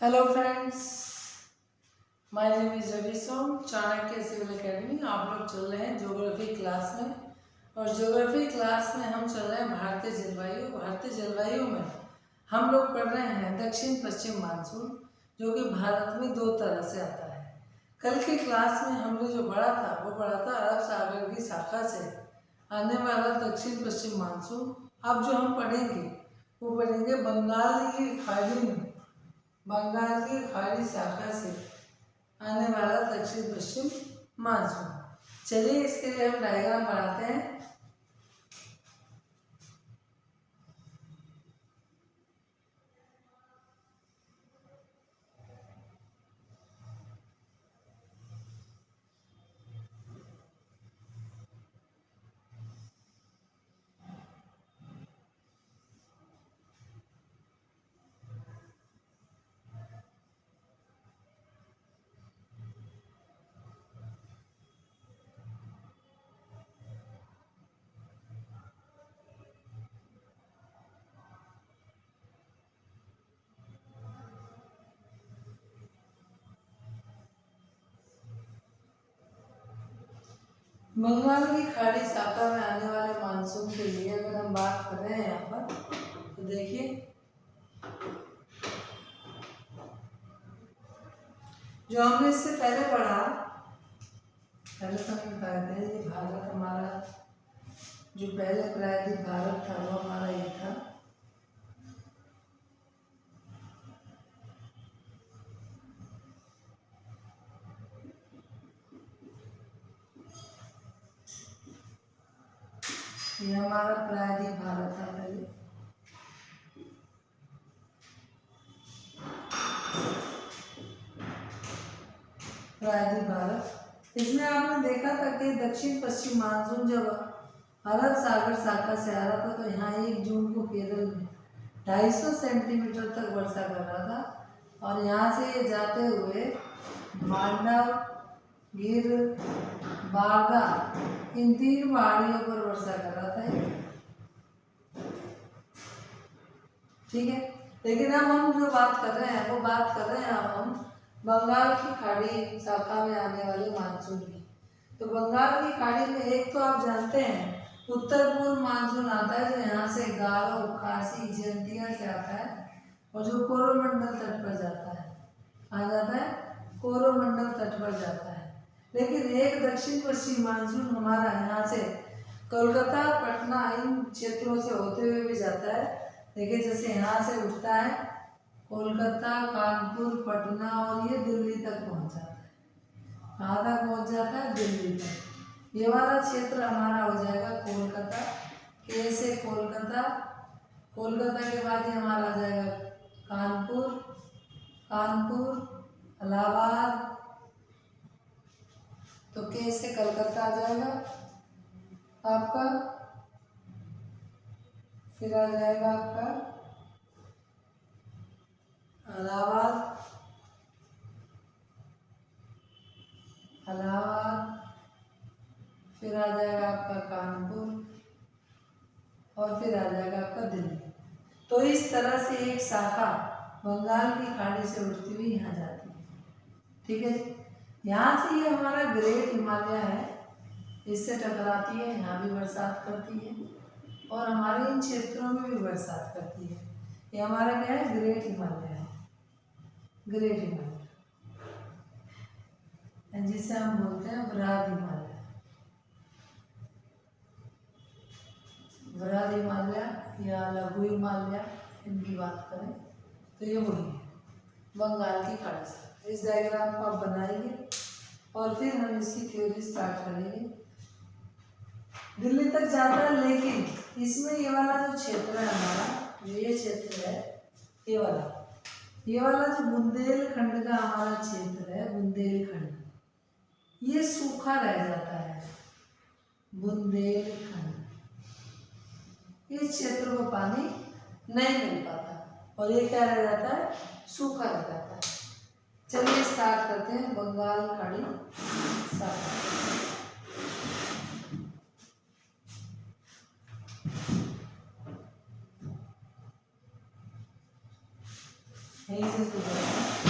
Hello friends, my name is Ravi Som, Chanakya civil academy. आप लोग चल रहे हैं ज्योग्राफी क्लास में, और ज्योग्राफी क्लास में हम चल रहे हैं भारतीय जलवायु। भारतीय जलवायु में हम लोग पढ़ रहे हैं दक्षिण पश्चिम मानसून, जो कि भारत में दो तरह से आता है। कल की क्लास में हमने जो पढ़ा था वो पढ़ा था अरब सागर की शाखा से आने वाला दक्षिण पश्चिम मानसून। अब जो हम पढ़ेंगे वो पढ़ेंगे बंगाल की खाड़ी शाखा से आने वाला दक्षिण पश्चिम मानसून। चलिए इसके लिए हम डायग्राम बनाते हैं। बंगाल की खाड़ी शाखा में आने वाले मानसून के लिए अगर हम बात कर रहे हैं यहाँ पर, तो देखिए जो हमने इससे पहले पढ़ा, पहले तो हम कहते हैं ये भारत हमारा जो पहले प्रायद्वीप भारत था वो हमारा ये था। ये हमारा प्रायद्वीप भारत था पहले। प्रायद्वीप भारत, इसमें आपने देखा था कि दक्षिण पश्चिम मानसून जब अरब सागर शाखा से आ रहा था तो यहाँ 1 जून को केरल में 250 सेंटीमीटर तक वर्षा कर रहा था, और यहाँ से ये जाते हुए मांडव, गिर, बारदा इन 3 पहाड़ियों पर वर्षा कर रहा था। ठीक है, लेकिन अब हम जो बात कर रहे हैं वो बात कर रहे हैं अब हम बंगाल की खाड़ी शाखा में आने वाले मानसून की। तो बंगाल की खाड़ी में एक तो आप जानते हैं उत्तर पूर्व मानसून आता है, जो यहाँ से गारो, खासी, जयंतिया से आता है और जो कोरोमंडल तट पर जाता है, आ जाता है कोरोमंडल तट पर जाता है। लेकिन एक दक्षिण पश्चिम मानसून हमारा यहाँ से कोलकाता, पटना इन क्षेत्रों से होते हुए भी जाता है। देखिए जैसे यहाँ से उठता है कोलकाता, कानपुर, पटना और ये दिल्ली तक पहुँच जाता है। कहाँ तक पहुँच जाता है? दिल्ली तक। ये वाला क्षेत्र हमारा हो जाएगा कोलकाता, के से कोलकाता। कोलकाता के बाद ये हमारा आ जाएगा कानपुर, इलाहाबाद, तो के से कलकत्ता आ जाएगा आपका, फिर आ जाएगा आपका इलाहाबाद, फिर आ जाएगा आपका कानपुर और फिर आ जाएगा आपका दिल्ली। तो इस तरह से एक शाखा बंगाल की खाड़ी से उठती हुई यहाँ जाती है। ठीक है जी, यहाँ से ये हमारा ग्रेट हिमालय है, इससे टकराती है, यहाँ भी बरसात करती है और हमारे इन क्षेत्रों में भी बरसात करती है। ये हमारा क्या है? ग्रेट हिमालय है, ग्रेट हिमालय, जिसे हम बोलते हैं बृहद हिमालय। बृहद हिमालय या लघु हिमालय इनकी बात करें तो ये वही है बंगाल की खाड़ी से। इस डायग्राम को आप बनाएंगे और फिर हम इसकी थ्योरी स्टार्ट करेंगे। दिल्ली तक जाता है, लेकिन इसमें ये वाला जो क्षेत्र है हमारा, ये क्षेत्र है ये वाला जो बुंदेलखंड का हमारा क्षेत्र है, बुंदेलखंड, ये सूखा रह जाता है। बुंदेलखंड, इस क्षेत्र को पानी नहीं मिल पाता और ये क्या रह जाता है? सूखा रह जाता है। चलिए स्टार्ट करते हैं बंगाल खाड़ी शाखा। यहीं से शुरू करते हैं।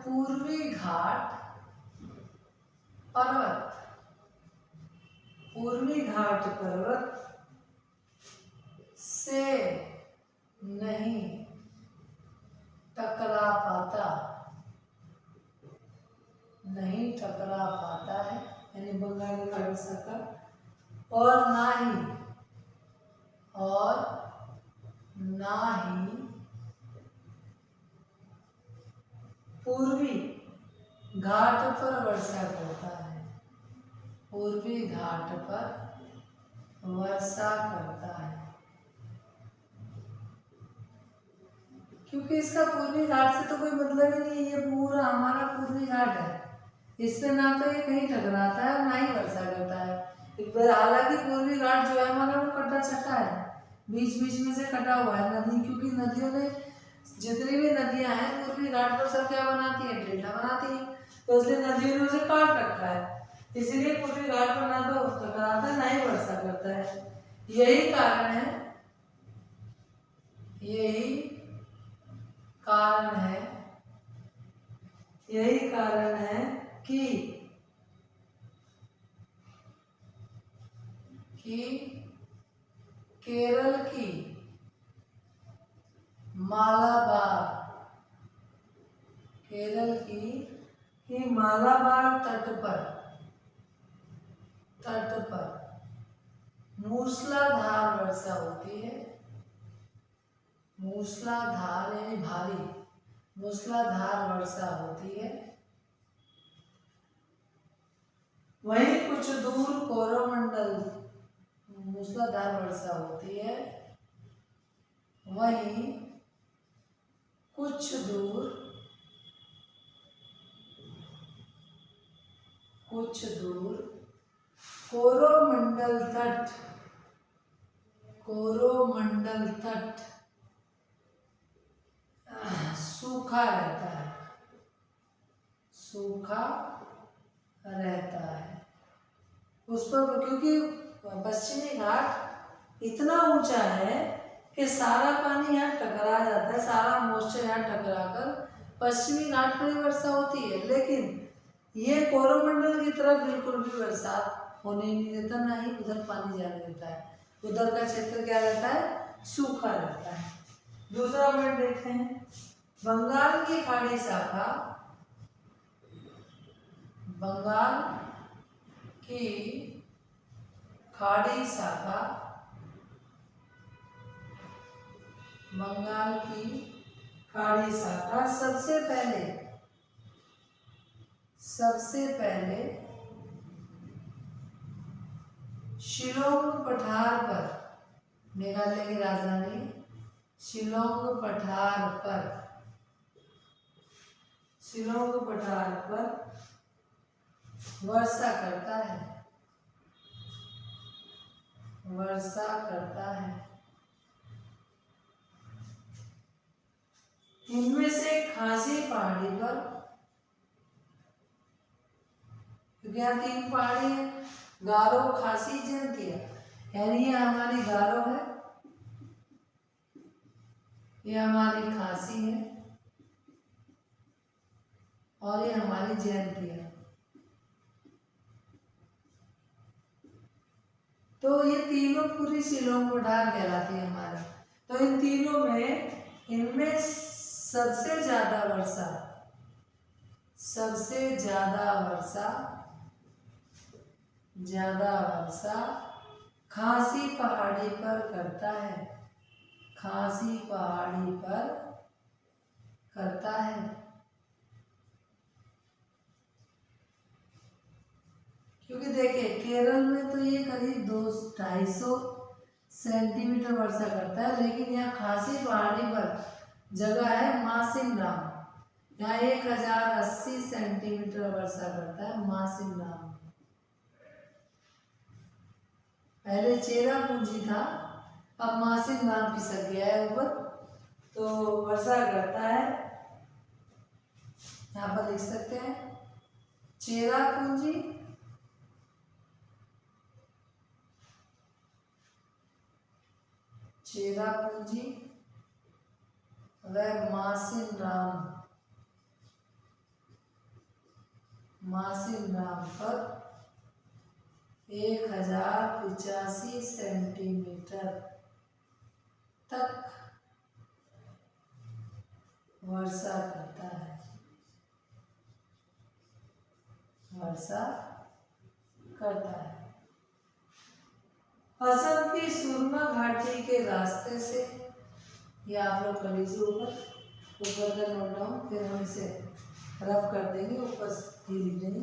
पूर्वी घाट पर्वत, पूर्वी घाट पर्वत से नहीं टकरा पाता, नहीं टकरा पाता है, यानी बंगाली खाड़ी सागर, और ना ही पूर्वी घाट पर वर्षा करता है, पूर्वी घाट पर वर्षा करता है। क्योंकि इसका पूर्वी घाट से तो कोई मतलब ही नहीं है, ये पूरा हमारा पूर्वी घाट है, इससे ना तो ये कहीं टकराता है ना ही वर्षा करता है। हालांकि पूर्वी घाट जो है हमारा वो कटा चक्का है, बीच बीच में से कटा हुआ है नदी, क्योंकि नदियों ने, जितनी भी नदियां हैं पूर्वी घाट पर सब क्या बनाती है, डेल्टा बनाती है, तो इसलिए नदियों ने उसे काट रखा है, इसलिए पूर्वी घाट पर ना तो टकराता है ना ही वर्षा करता है। यही कारण है, यही कारण है कि केरल की मालाबार तट पर मूसलाधार वर्षा होती है, मूसलाधार यानी भारी, मूसलाधार वर्षा होती है। वहीं कुछ दूर कोरोमंडल, मूसलाधार वर्षा होती है, वहीं कुछ दूर कोरोमंडल तट सूखा रहता है उस पर, क्योंकि पश्चिमी घाट इतना ऊंचा है कि सारा पानी यहाँ टकरा जाता है, सारा मॉइस्चर यहाँ टकरा कर पश्चिमी घाट पर ही वर्षा होती है। लेकिन ये कोरोमंडल की तरफ बिल्कुल भी बरसात होने नहीं देता, ना ही उधर पानी जाने देता है, उधर का क्षेत्र क्या रहता है, सूखा रहता है। दूसरा पॉइंट देखते हैं, बंगाल की खाड़ी शाखा, बंगाल की खाड़ी शाखा, बंगाल की खाड़ी शाखा सबसे पहले शिलोंग पठार पर, मेघालय की राजधानी शिलोंग पठार पर वर्षा करता है। इनमें से खासी पहाड़ी पर, क्योंकि यहाँ 3 पहाड़ी है, गारो, खासी, जयंतिया, यानी ये हमारी गारो है, ये हमारी खासी है और ये हमारी जयंती है। तो ये तीनों पूरी शिलोंग पठार कहलाती है हमारा। तो इन तीनों में, इनमें सबसे ज्यादा वर्षा खासी पहाड़ी पर करता है, खासी पहाड़ी पर करता है। क्योंकि देखिए केरल में तो ये करीब 200-250 सेंटीमीटर वर्षा करता है, लेकिन यहाँ खासी पहाड़ी पर जगह है मासिमराम, यहाँ 1080 सेंटीमीटर वर्षा करता है मासिमराम। पहले चेरापूंजी था, अब मासिमराम खिसक गया है ऊपर, तो वर्षा करता है, यहाँ पर लिख सकते हैं चेरापूंजी व मासिमराम मासिक ग्राम पर 1085 सेंटीमीटर तक वर्षा करता है। वर्षा करता है। असम की सुरमा घाटी के रास्ते से, ये आप लोग कर लीजिए ऊपर का नोट डाउन, फिर हम इसे रफ कर देंगे, ऊपर ही लिख देंगे।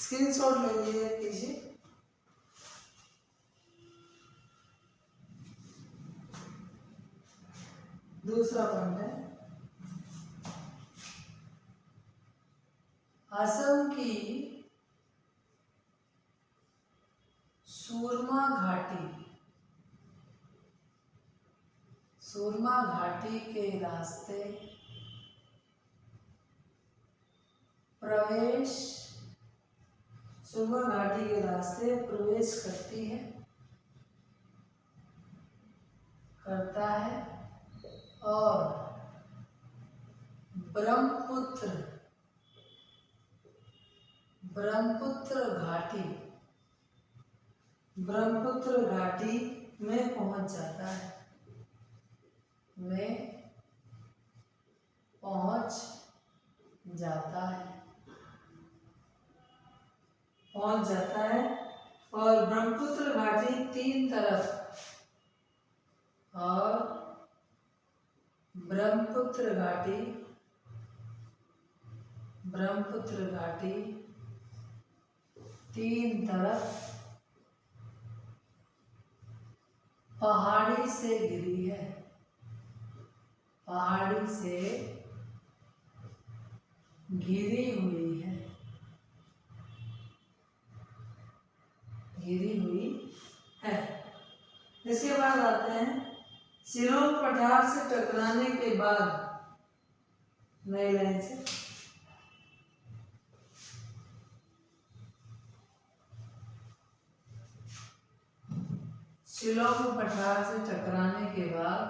स्क्रीनशॉट ले लीजिए। दूसरा पॉइंट है, असम की सुरमा घाटी के रास्ते प्रवेश करता है और ब्रह्मपुत्र घाटी में पहुंच जाता है। और ब्रह्मपुत्र घाटी तीन तरफ, और ब्रह्मपुत्र घाटी तीन तरफ पहाड़ी से घिरी है। घिरी हुई है। इसके बाद आते हैं शिलोंग पठार से टकराने के बाद, नई लाइन से, शिलोंग पठार से टकराने के बाद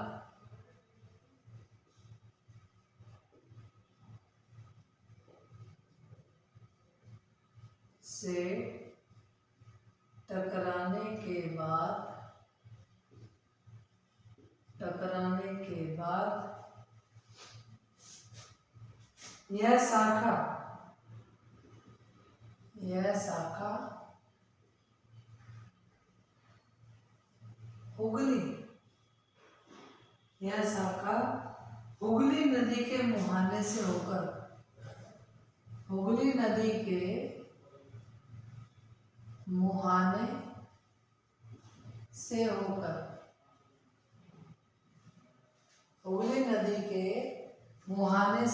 यह शाखा हुगली नदी के मुहाने से होकर, हुगली नदी के मुहाने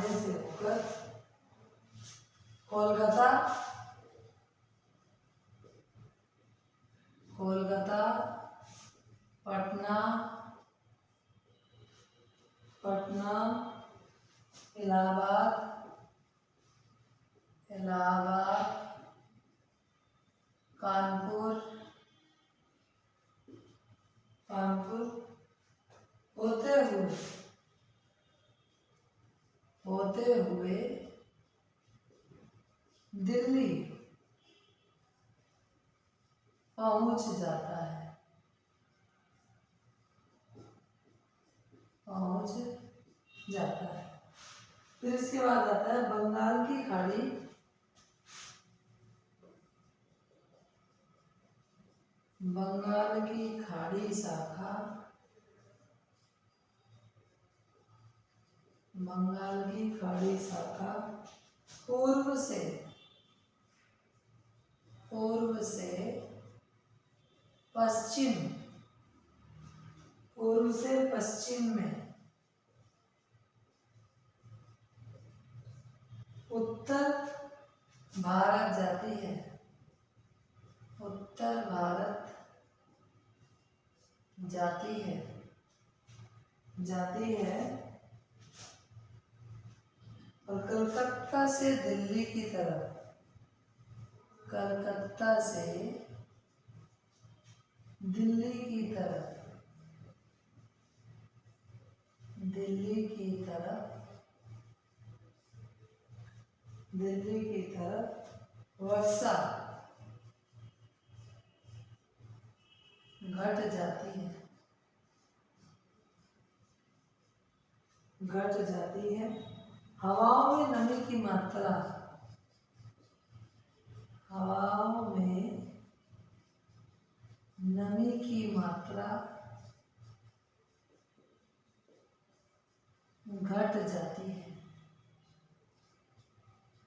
से होकर कोलकाता, पटना, इलाहाबाद, कानपुर होते हुए दिल्ली पहुंच जाता है। फिर इसके बाद आता है बंगाल की खाड़ी, शाखा, पूर्व से पश्चिम में उत्तर भारत जाती है और कलकत्ता से दिल्ली की तरफ दिल्ली की तरफ, दिल्ली की तरफ, दिल्ली की तरफ वर्षा घट जाती है, घट जाती है। हवाओं में नमी की मात्रा, हवाओं में नमी की मात्रा घट जाती है।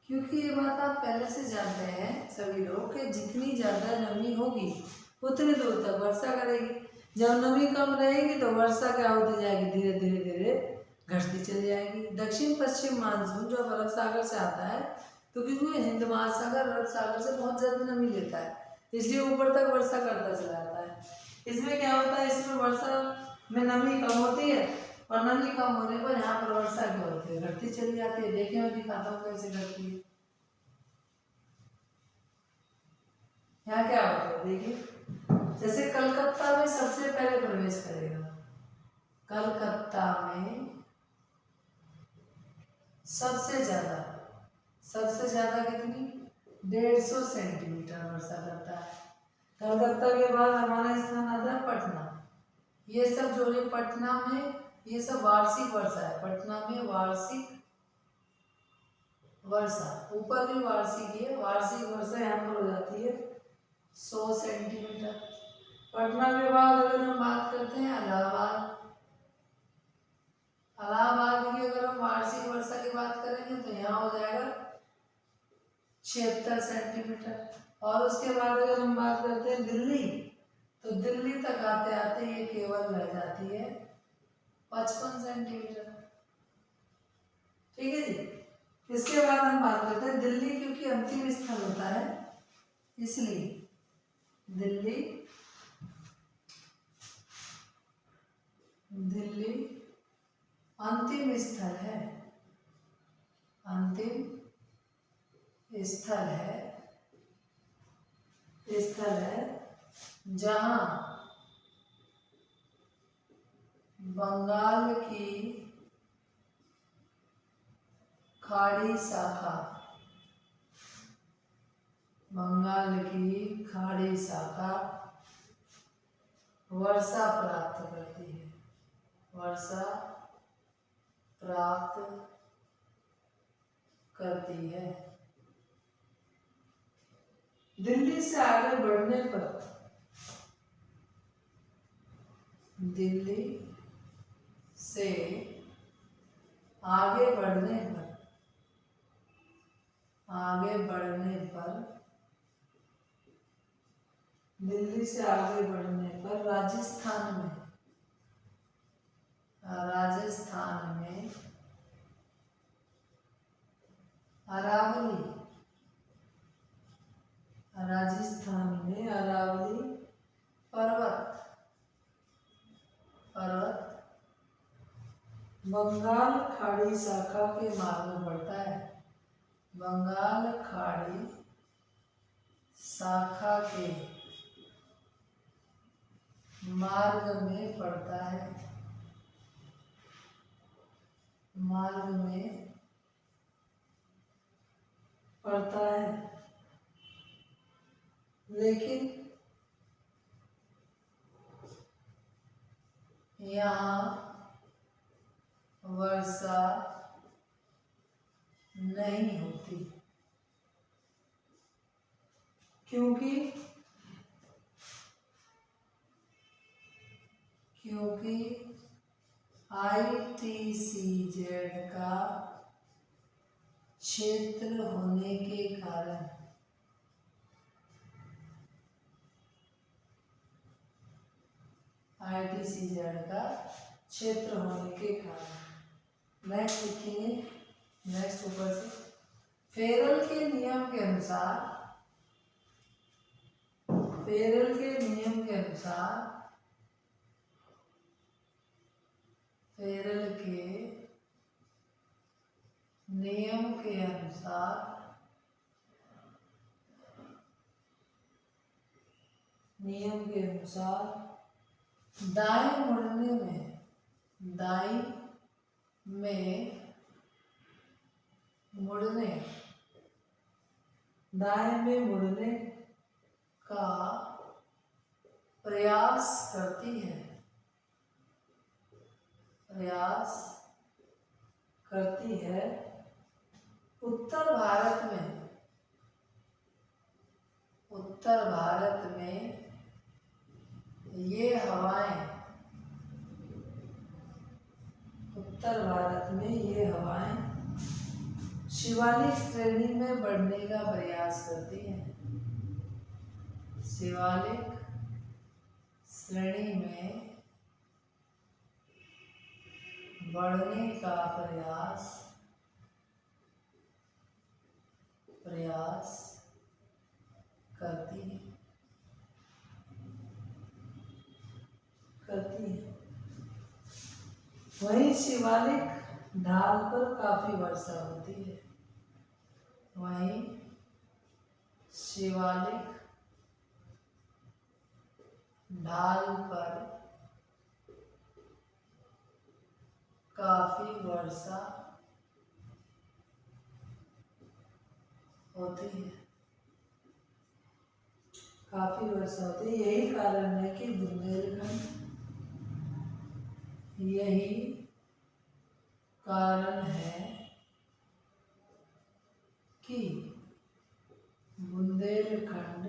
क्योंकि ये बात आप पहले से जानते हैं सभी लोग कि जितनी ज़्यादा नमी होगी उतनी दूर तक वर्षा करेगी। जब नमी कम रहेगी तो वर्षा क्या होती जाएगी, धीरे धीरे धीरे घटती चली जाएगी। दक्षिण पश्चिम मानसून जो अरब सागर से आता है, तो क्योंकि हिंद महासागर अरब सागर से बहुत ज़्यादा नमी लेता है, इसलिए ऊपर तक वर्षा करता चला जाता है। इसमें क्या होता है, इसमें वर्षा में नमी कम होती है और नमी कम होने पर यहाँ पर वर्षा क्या होती है, घटती चली जाती है। देखिए मैं दिखाता हूँ कैसे घटती है। यहाँ क्या होता है देखिए, जैसे कलकत्ता में सबसे पहले प्रवेश करेगा, कलकत्ता में सबसे ज्यादा कितनी, 150 सेंटीमीटर वर्षा करता है। कलकत्ता के बाद हमारा स्थान आता है पटना। ये सब जो है पटना में, ये सब वार्षिक वर्षा है। पटना में वार्षिक वर्षा, ऊपर भी वार्षिक ही है, वार्षिक वर्षा यहाँ पर हो जाती है 100 सेंटीमीटर। पटना के बाद अगर हम बात करते हैं इलाहाबाद, इलाहाबाद की अगर हम वार्षिक वर्षा की बात करेंगे तो यहाँ हो जाएगा 76 सेंटीमीटर। और उसके बाद अगर हम बात करते हैं दिल्ली, तो दिल्ली तक आते आते ये केवल रह जाती है 55 सेंटीमीटर। ठीक है जी। इसके बाद हम बात करते हैं दिल्ली, क्योंकि अंतिम स्थल होता है इसलिए दिल्ली, दिल्ली अंतिम स्थल है, अंतिम स्थल है, स्थल है जहां बंगाल की खाड़ी शाखा, बंगाल की खाड़ी शाखा वर्षा प्राप्त करती है, वर्षा प्राप्त करती है। दिल्ली से आगे बढ़ने पर, दिल्ली से आगे बढ़ने पर, आगे बढ़ने पर, दिल्ली से आगे बढ़ने पर राजस्थान में, राजस्थान में अरावली, राजस्थान में अरावली पर्वत, पर्वत बंगाल खाड़ी शाखा के मार्ग में पड़ता है, बंगाल खाड़ी शाखा के मार्ग में पड़ता है, मार्ग में पड़ता है। लेकिन यहाँ वर्षा नहीं होती, क्योंकि ITCZ का क्षेत्र होने के कारण, ITCZ का क्षेत्र होने के कारण। नेक्स्ट लिखेंगे, नेक्स्ट ऊपर से, फेरल के नियम के अनुसार, फेरल के नियम के अनुसार, फेरल के नियम के अनुसार नियम के अनुसार दाएं मुड़ने में दाएं में मुड़ने का प्रयास करती है उत्तर भारत में ये हवाएं शिवालिक श्रेणी में बढ़ने का प्रयास करती हैं। शिवालिक श्रेणी में बढ़ने का प्रयास करती है। वहीं शिवालिक ढाल पर काफी वर्षा होती है। ढाल पर काफी वर्षा होती है। यही कारण है कि बुंदेलखंड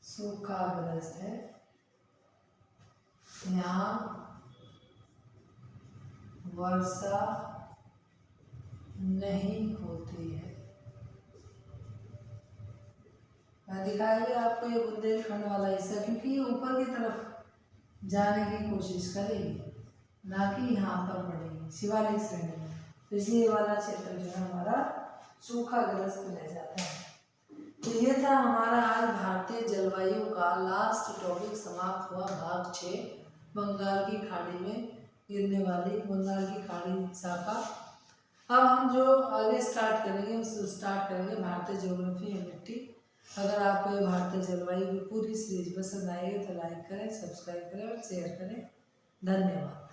सूखाग्रस्त है। यहाँ वर्षा नहीं होती है। मैं दिखाएंगे आपको ये बुंदेलखंड वाला हिस्सा, क्योंकि ये ऊपर की तरफ जाने की कोशिश करेगी, ना कि यहाँ पर बढ़ेगी शिवालिक श्रेणी में। तो इसलिए ये वाला क्षेत्र जो है हमारा सूखाग्रस्त रह जाता है। तो ये था हमारा आज भारतीय जलवायु का लास्ट टॉपिक, समाप्त हुआ भाग 6, बंगाल की खाड़ी में गिरने वाली बंगाल की खाड़ी शाखा। अब हम जो आगे स्टार्ट करेंगे भारतीय ज्योग्राफी एंड मिट्टी। अगर आपको ये भारतीय जलवायु की पूरी सीरीज पसंद आएगी तो लाइक करें, सब्सक्राइब करें और शेयर करें। धन्यवाद।